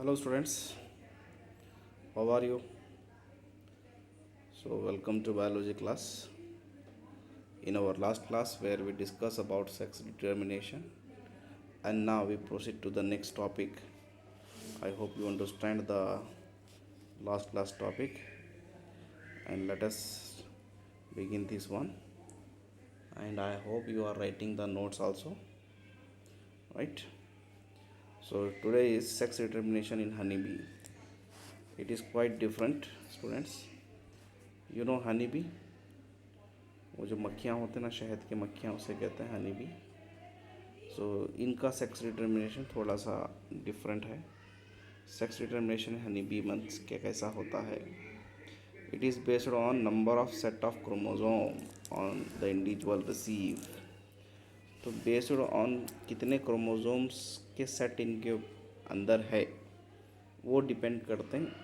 Hello students, how are you? So welcome to biology class. In our last class where we discuss about sex determination, and now we proceed to the next topic. I hope you understand the last class topic, and let us begin this one. And I hope you are writing the notes also, right? So today is sex determination in honeybee. It is quite different, students. You know honeybee? वो जो मक्खियाँ होते हैं ना, शहद की मक्खियाँ, उसे कहते हैं हनी बी. सो इनका सेक्स डिटर्मिनेशन थोड़ा सा डिफरेंट है. Sex determination honey bee months के कैसा होता है? It is based on number of set of chromosome on the individual receive. तो बेस्ड ऑन कितने क्रोमोजोम्स के सेट इनके अंदर है, वो डिपेंड करते हैं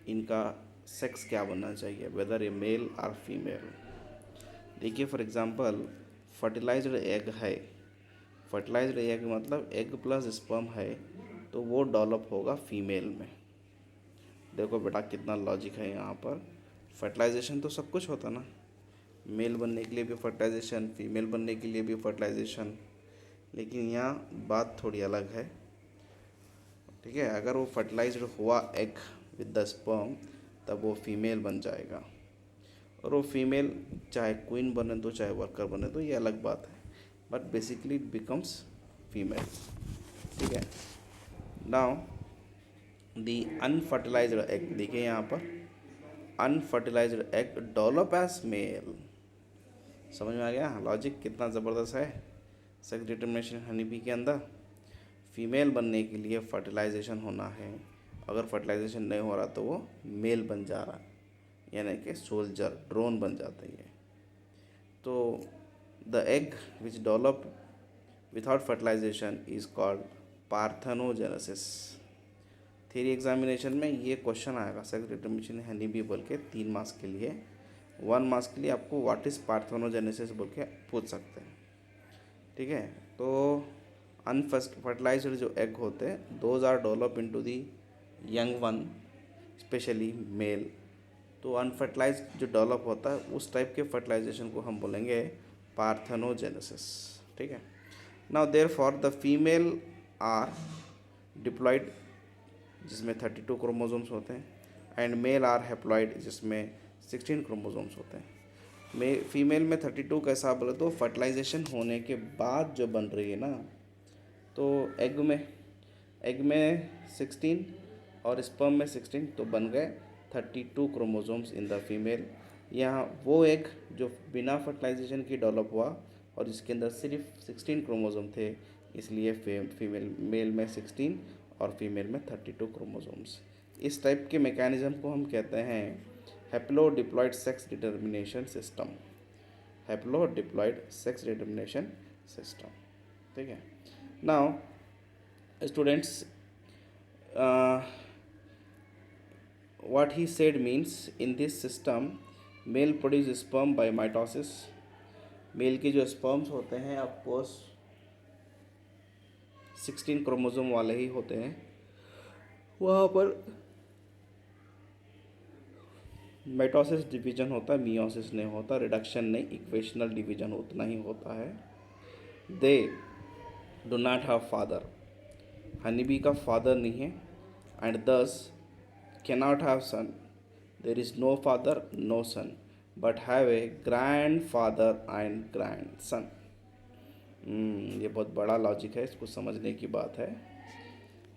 इनका सेक्स क्या बनना चाहिए, वेदर ए मेल और फीमेल. देखिए फॉर एग्ज़ाम्पल फर्टिलाइज्ड एग है. फर्टिलाइज्ड एग मतलब एग प्लस स्पर्म है, तो वो डेवलप होगा फीमेल में. देखो बेटा कितना लॉजिक है यहाँ पर. फर्टिलाइजेशन तो सब कुछ होता ना, मेल बनने के लिए भी फर्टिलाइजेशन, फीमेल बनने के लिए भी फर्टिलाइजेशन. लेकिन यहाँ बात थोड़ी अलग है. ठीक है, अगर वो फर्टिलाइज्ड हुआ एग विद द स्पर्म, तब वो फीमेल बन जाएगा. और वो फीमेल चाहे क्वीन बने तो चाहे वर्कर बने तो ये अलग बात है, but basically it becomes female. ठीक है. नाउ दी अनफर्टिलाइज्ड एग, देखिए यहाँ पर unfertilised egg develop as male. समझ में आ गया लॉजिक कितना ज़बरदस्त है सेक्स डिटर्मिनेशन हनी बी के अंदर. फीमेल बनने के लिए फर्टिलाइजेशन होना है. अगर फर्टिलाइजेशन नहीं हो रहा तो वो मेल बन जा रहा है, यानी कि सोल्जर ड्रोन बन जाते हैं. तो the egg which develop without fertilisation is called parthenogenesis. Theory examination में ये क्वेश्चन आएगा सेक्स डिटर्मिनेशन हनी बी बोल के 3 मार्क्स के लिए. 1 मार्क्स के लिए आपको व्हाट इज़ पार्थेनोजेनेसिस बोल के पूछ सकते हैं. ठीक है. तो अनफर्टिलाइज्ड जो एग होते हैं, those are develop into the young one, specially male. तो अनफर्टिलाइज जो डेवलप होता है उस टाइप के फर्टिलाइजेशन को हम बोलेंगे पार्थेनोजेनेसिस. ठीक है. Now there for the female are diploid, जिसमें 32 क्रोमोजोम्स होते हैं, एंड मेल आर हैप्लॉयड, जिसमें 16 क्रोमोजोम्स होते हैं. फीमेल में 32 कैसा बोले तो फर्टिलाइजेशन होने के बाद जो बन रही है ना, तो एग में 16 और स्पर्म में 16, तो बन गए 32 क्रोमोजोम्स इन द फीमेल. यहाँ वो एग जो बिना फर्टिलाइजेशन की डेवलप हुआ और इसके अंदर सिर्फ 16 क्रोमोजोम थे, इसलिए फीमेल मेल में 16 और फीमेल में 32 क्रोमोजोम्स. इस टाइप के मैकेनिज्म को हम कहते हैं haplodiploid sex determination system. Haplodiploid sex determination system. ठीक है. Now students, what he said means in this system male produce sperm by mitosis. Male के जो स्पर्म्स होते हैं ऑफकोर्स 16 क्रोमोसोम वाले ही होते हैं. वहाँ पर माइटोसिस डिवीजन होता है, मियोसिस नहीं होता, रिडक्शन नहीं, इक्वेशनल डिवीजन उतना ही होता है. दे do not have father. Honeybee का फादर नहीं है, एंड दस cannot have son. There is no father, no son, but have a grandfather and grandson. ये बहुत बड़ा लॉजिक है, इसको समझने की बात है.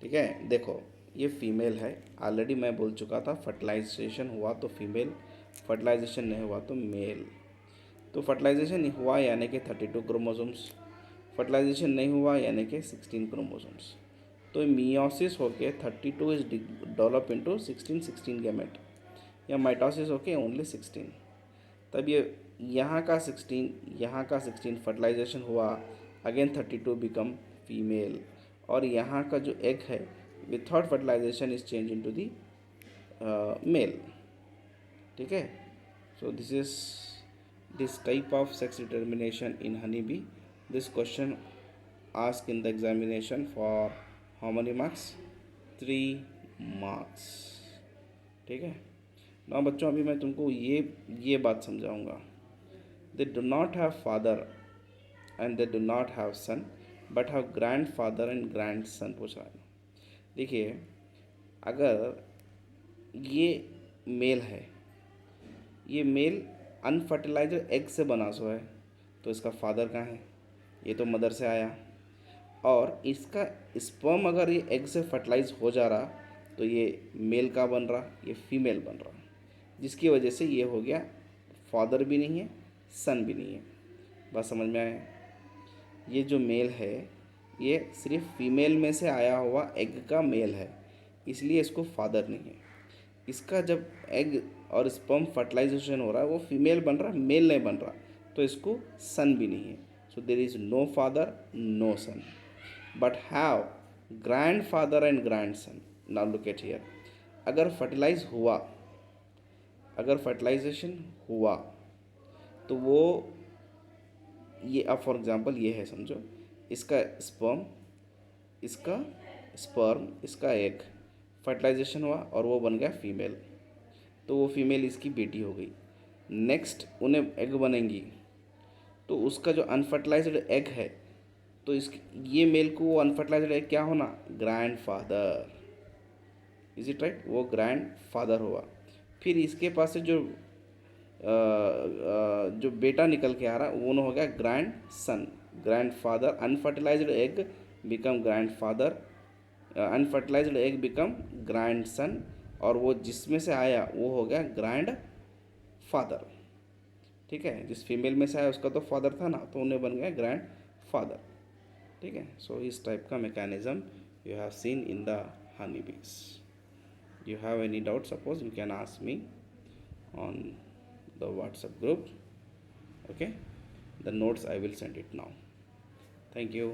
ठीक है. देखो ये फीमेल है, ऑलरेडी मैं बोल चुका था फर्टिलाइजेशन हुआ तो फीमेल, फर्टिलाइजेशन नहीं हुआ तो मेल. तो फर्टिलाइजेशन हुआ यानी कि 32 क्रोमोसोम्स, फर्टिलाइजेशन नहीं हुआ यानी कि 16 क्रोमोसोम्स. तो मियोसिस होके 32 इज डेवलप इनटू 16 गैमेट, या माइटोसिस होके ओनली 16. तब ये यहाँ का 16 फर्टिलाइजेशन हुआ, अगेन 32 बिकम फीमेल. और यहाँ का जो एग है without fertilisation is change into the male. ठीक है. So this type of sex determination in honey bee. This question ask in the examination for how many marks? 3 marks. ठीक है ना बच्चों, अभी मैं तुमको ये बात समझाऊंगा. They do not have father and they do not have son but have grand father and grand son पूछा है. देखिए, अगर ये मेल है, ये मेल अनफर्टिलाइज्ड एग से बना सो है, तो इसका फादर कहाँ है? ये तो मदर से आया. और इसका स्पर्म अगर ये एग से फर्टिलाइज हो जा रहा तो ये मेल का बन रहा, ये फीमेल बन रहा, जिसकी वजह से ये हो गया फादर भी नहीं है, सन भी नहीं है. बात समझ में आया? ये जो मेल है ये सिर्फ फीमेल में से आया हुआ एग का मेल है, इसलिए इसको फादर नहीं है. इसका जब एग और स्पर्म फर्टिलाइजेशन हो रहा है वो फीमेल बन रहा, मेल नहीं बन रहा, तो इसको सन भी नहीं है. So there is no father, no son, but have grand father and grand son. Now look at here. अगर फर्टिलाइज हुआ, अगर फर्टिलाइजेशन हुआ तो वो ये, अब फॉर एग्जांपल ये है, समझो, इसका स्पर्म, इसका एग फर्टिलाइजेशन हुआ और वो बन गया फीमेल, तो वो फीमेल इसकी बेटी हो गई. नेक्स्ट उन्हें एग बनेंगी, तो उसका जो अनफर्टिलाइज्ड एग है, तो इस ये मेल को वो अनफर्टिलाइज्ड एग क्या होना? Grand father. Is it right? वो ग्रैंड फादर हुआ. फिर इसके पास से जो बेटा निकल के आ रहा वो हो गया grand son. Grand father, unfertilised egg become grand father, unfertilised egg become grand son, और वो जिसमें से आया वो हो गया ग्रैंड फादर. ठीक है, जिस फीमेल में से आया उसका तो फादर था ना, तो उन्हें बन गया ग्रैंड फादर. ठीक है. सो इस टाइप का mechanism you have seen in the honey बीज. You have any doubt, suppose you can ask me on the WhatsApp group. Okay, the notes I will send it now. Thank you.